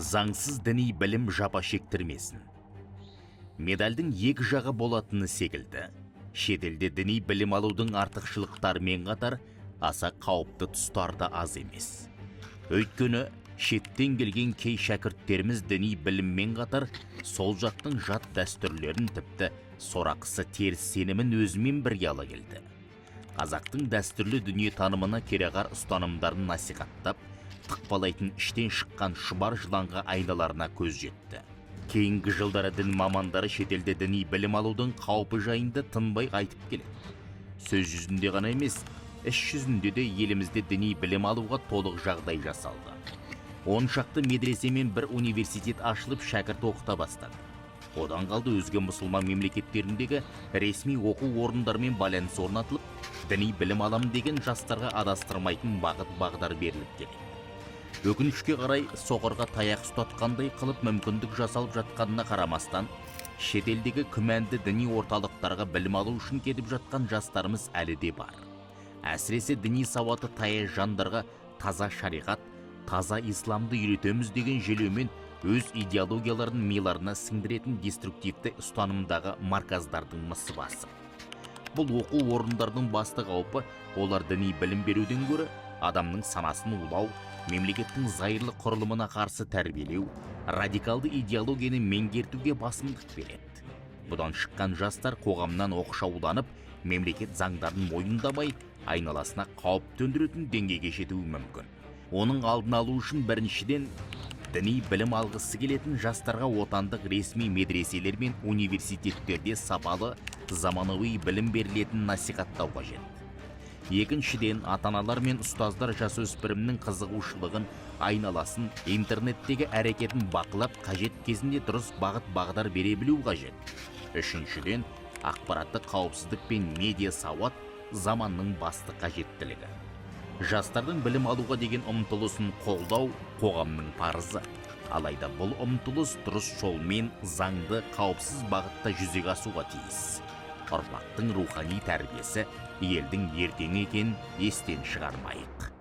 заңсыз діни білім жапа шектірмесін. Медальдің екі жағы болатыны секілді, шетелде діни білім алудың артықшылықтарымен қатар аса қауіпті тұстары да аз емес. Өйткені шеттен келген кей шәкірттеріміз діни біліммен қатар сол жақтың жат дәстүрлерін, тіпті сорақысы теріс сенімін өзімен бірге ала келді. Қазақтың дәстүрлі дүниетанымына кереғар ұстанымдарын насихаттап, тықпалайтын іштен шыққан шұбар жыланға айналарына көз жетті. Кейінгі жылдары дін мамандары шетелде діни білім алудың қаупі жайында тынбай айтып келеді. Сөз жүзінде ғана емес, іс жүзінде де елімізде діни білім алуға толық жағдай жасалды. 10 шақты медресе мен бір университет ашылып шәкірт оқыта бастады. Одан қалды өзге мұсылман мемлекеттеріндегі ресми оқу орындарымен байланыс орнатылып, діни білім алам деген жастарға адастырмайтын бағыт-бағдар беріліп келеді. Өкінішке қарай соқырға таяқ ұстатқандай қылып мүмкіндік жасалып жатқанына қарамастан, шетелдегі күмәнді діни орталықтарға білім алу үшін кетіп жатқан жастарымыз әлі де бар. Әсіресе діни сауаты таяз жандарға таза шариғат, таза исламды үйретеміз деген желеумен өз идеологияларын миларына сіңдіретін деструктивті ұстанымдағы марказдардың мысы басым. Бұл оқу орындардың басты қаупі олар діни білім беруден гөрі адамның санасын улау, мемлекеттің зайырлы құрылымына қарсы тәрбиелеу, радикалды идеологияны меңгертуге басымдық береді. Бұдан шыққан жастар қоғамнан оқшауланып, мемлекет заңдарын мойындамай, айналасына қауіп төндіретін деңгейге жетуі мүмкін. Оның алдын алу үшін біріншіден діни білім алғысы келетін жастарға отандық ресми медреселер мен университеттерде сапалы, заманауи білім берілетін насихаттау қажет. Екіншіден, ата-аналар мен ұстаздар жасөспірімнің қызығушылығын, айналасын, интернеттегі әрекетін бақылап, қажет кезінде дұрыс бағыт-бағдар бере білу қажет. Үшіншіден, ақпараттық қауіпсіздік пен медиа сауат заманның басты қажеттілігі. Жастардың білім алуға деген ұмтылысын қолдау қоғамның парызы. Алайда бұл ұмтылыс дұрыс жолмен заңды қауіпсіз бағытта жүзеге асуға тиіс. Ұрпақтың рухани тәрбиесі елдің ертеңі екенін естен шығармайық.